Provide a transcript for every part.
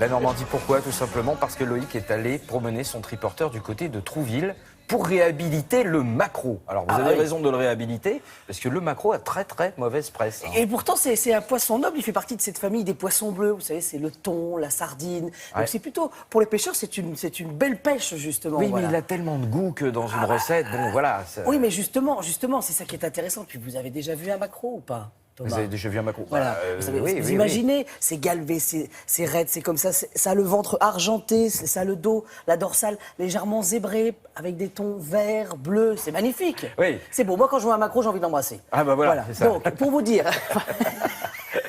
La Normandie, pourquoi? Tout simplement parce que Loïc est allé promener son triporteur du côté de Trouville pour réhabiliter le maquereau. Alors vous avez raison de le réhabiliter, parce que le maquereau a très mauvaise presse. Et pourtant, c'est un poisson noble, il fait partie de cette famille des poissons bleus. Vous savez, c'est le thon, la sardine. Donc c'est plutôt, pour les pêcheurs, c'est une belle pêche, justement. Oui, voilà. mais il a tellement de goût que dans une recette, bon voilà. Oui, mais justement, c'est ça qui est intéressant. Puis vous avez déjà vu un maquereau ou pas, Thomas? Vous avez déjà vu un maquereau? Voilà. Vous imaginez, c'est galvé, c'est raide, c'est comme ça. Ça a le ventre argenté, ça a le dos, la dorsale légèrement zébrée, avec des tons verts, bleus. C'est magnifique. Oui. C'est beau. Moi, quand je vois un maquereau, j'ai envie d'embrasser. Ah bah voilà. C'est ça. Donc, pour vous dire...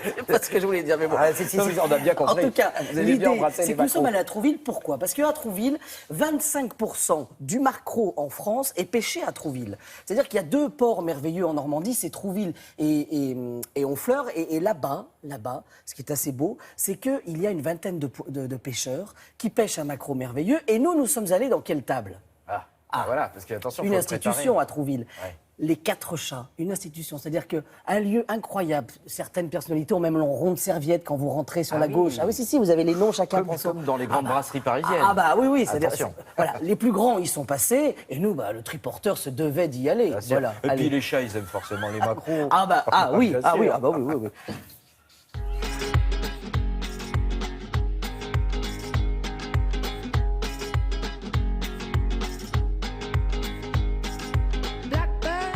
C'est pas ce que je voulais dire, mais bon. Si, on a bien compris. En tout cas, l'idée, c'est que nous sommes maquereaux. allés à Trouville. Pourquoi? Parce qu'à Trouville, 25% du maquereau en France est pêché à Trouville. C'est-à-dire qu'il y a deux ports merveilleux en Normandie, c'est Trouville et Honfleur. Et là-bas, ce qui est assez beau, c'est qu'il y a une vingtaine de pêcheurs qui pêchent un maquereau merveilleux. Et nous sommes allés dans quelle table? Voilà, parce que attention, Une institution à Trouville. Ouais. Les Quatre Chats, une institution, c'est-à-dire qu'un lieu incroyable. Certaines personnalités ont même leur rond de serviette quand vous rentrez sur la gauche. Ah oui, si, vous avez les noms, chacun prend son... Comme dans les grandes brasseries parisiennes. Ah bah oui, c'est-à-dire, Attention. voilà, les plus grands y sont passés, et nous, le triporteur se devait d'y aller. Voilà, Et allez. puis les chats, ils aiment forcément les maquereaux. Oui. Bien sûr. Oui.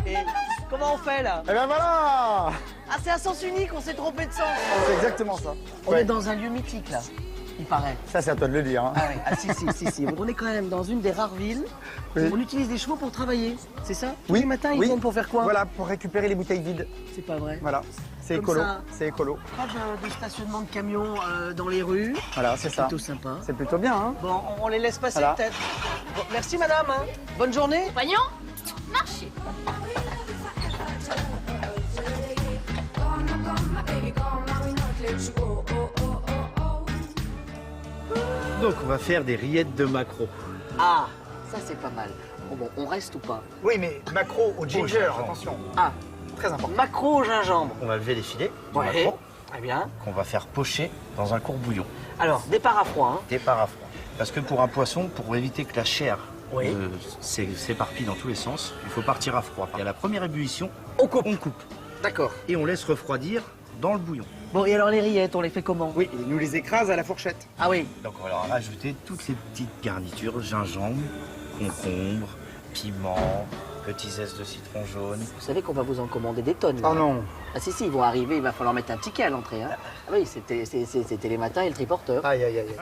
Et comment on fait là? Eh ben voilà! Ah, c'est à sens unique, on s'est trompé de sens. C'est exactement ça. On est dans un lieu mythique là, il paraît. Ça, c'est à toi de le dire. Hein. Ah oui, si. On est quand même dans une des rares villes où on utilise des chevaux pour travailler, c'est ça? Tous les matins, ils viennent pour faire quoi? Voilà, pour récupérer les bouteilles vides. C'est pas vrai. Voilà, c'est Comme écolo. ça. C'est écolo. Pas de stationnement de camions dans les rues. Voilà, c'est ça. Plutôt sympa. C'est plutôt bien, hein? Bon, on les laisse passer Voilà. peut-être. Bon, merci madame. Hein. Bonne journée. Voyons, marchez. Donc on va faire des rillettes de maquereau. Ah, ça c'est pas mal. Bon, on reste ou pas? Oui, mais macro au ginger, gingembre. attention. Ah, Très important. maquereau au gingembre. On va lever les filets de Ouais, maquereau très bien. qu'on va faire pocher dans un courbouillon. Alors, départ à froid. Hein. Départ à froid. Parce que pour un poisson, pour éviter que la chair Oui. s'éparpille dans tous les sens, il faut partir à froid. Et à la première ébullition, On coupe. on coupe. D'accord. Et on laisse refroidir dans le bouillon. Bon, et alors les rillettes, on les fait comment? Oui, il nous les écrase à la fourchette. Ah oui. Donc on va leur rajouter toutes les petites garnitures, gingembre, concombre, piment, petits zestes de citron jaune. Vous savez qu'on va vous en commander des tonnes. là. Oh non. Ah si, ils vont arriver, il va falloir mettre un ticket à l'entrée. Hein. Ah oui, c'était les matins et le triporteur. Aïe, aïe, aïe.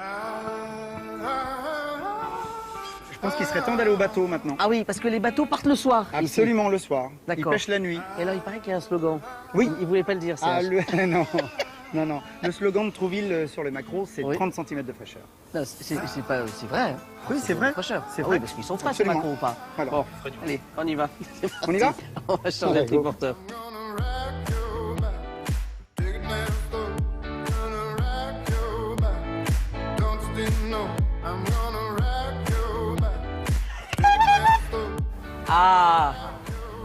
Je pense qu'il serait temps d'aller au bateau maintenant. Ah oui, parce que les bateaux partent le soir. ici. Absolument, le soir. Ils D'accord. pêchent la nuit. Et là, il paraît qu'il y a un slogan. Oui. Il voulait pas le dire, ça. Ah, non. Non. Le slogan de Trouville sur les maquereaux, c'est Oui. 30 cm de fraîcheur. Non, c'est pas, c'est vrai. Hein. Oui, c'est vrai. Fraîcheur. C'est Ah vrai. oui, parce qu'ils sont frais, ces Absolument. maquereaux ou pas. Voilà. Bon, allez, on y va. C'est On y parti. va On va changer Ouais, de triporteur. Ah.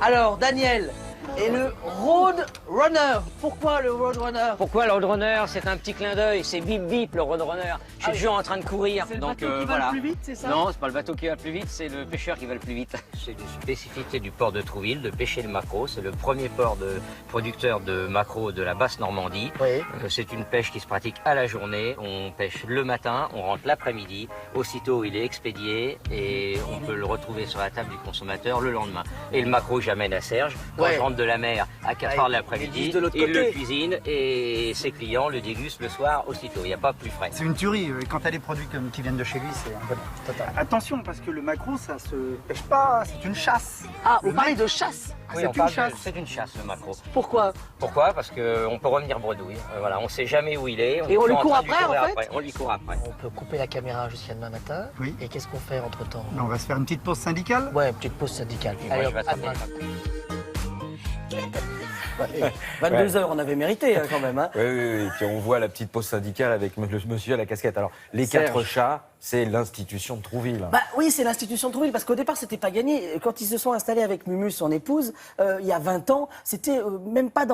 Alors, Daniel, et le Road Runner. Pourquoi le Road Runner? Pourquoi le Roadrunner? C'est un petit clin d'œil, c'est bip bip le Roadrunner. Je suis toujours en train de courir. C'est le donc bateau qui va voilà. le plus vite, c'est ça? Non, c'est pas le bateau qui va le plus vite, c'est le pêcheur qui va le plus vite. C'est une spécificité du port de Trouville de pêcher le maquereau. C'est le premier port producteur de maquereau de la basse Normandie. Oui. C'est une pêche qui se pratique à la journée. On pêche le matin, on rentre l'après-midi. Aussitôt, il est expédié et on peut le retrouver sur la table du consommateur le lendemain. Et le maquereau, j'amène à Serge. Quand Ouais. je rentre de la mer à 4 heures de l'après-midi, il de l'autre il côté. le cuisine et ses clients le dégustent le soir aussitôt. Il n'y a pas plus frais. C'est une tuerie. Quand t'as des produits qui viennent de chez lui, c'est un bonheur total. Attention, parce que le maquereau, ça se pêche pas, c'est une chasse. Ah, vous parlez de chasse? Oui, C'est on une parle de- chasse. C'est une chasse, le maquereau. Pourquoi? Pourquoi? Parce qu'on peut revenir bredouille. Voilà, on ne sait jamais où il est. Et on est lui en court train de après, courir en fait On lui court après. On peut couper la caméra jusqu'à demain matin. Oui. Et qu'est-ce qu'on fait entre-temps? On va se faire une petite pause syndicale. Ouais, une petite pause syndicale. Puis moi, Allez, je vais à attraper demain. le maquereau. 22 heures, on avait mérité quand même. Hein. Oui. Et puis on voit la petite pause syndicale avec le monsieur à la casquette. Alors, les Serge. Quatre Chats, c'est l'institution de Trouville. Bah oui, c'est l'institution de Trouville, parce qu'au départ, c'était pas gagné. Quand ils se sont installés avec Mumu, son épouse, il y a 20 ans, c'était même pas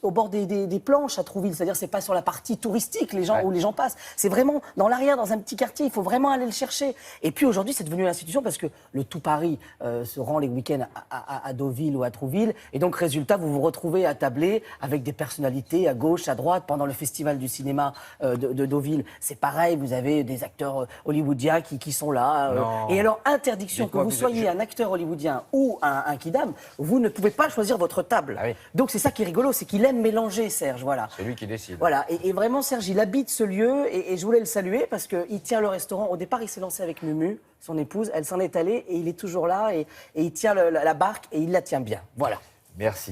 au bord des planches à Trouville. C'est-à-dire, c'est pas sur la partie touristique où les gens passent. C'est vraiment dans l'arrière, dans un petit quartier. Il faut vraiment aller le chercher. Et puis aujourd'hui, c'est devenu l'institution parce que le tout Paris se rend les week-ends à Deauville ou à Trouville. Et donc, résultat, vous vous retrouvez à tabler avec des personnalités à gauche, à droite, pendant le festival du cinéma de Deauville. C'est pareil, vous avez des acteurs hollywoodiens qui sont là. Et alors, interdiction que vous soyez un acteur hollywoodien ou un kidam, vous ne pouvez pas choisir votre table. Ah oui. Donc c'est ça qui est rigolo, c'est qu'il aime mélanger, Serge, voilà. C'est lui qui décide. Voilà, et vraiment, Serge, il habite ce lieu, et je voulais le saluer parce qu'il tient le restaurant. Au départ, il s'est lancé avec Mumu, son épouse, elle s'en est allée, et il est toujours là, et il tient la barque, et il la tient bien. Voilà. Merci.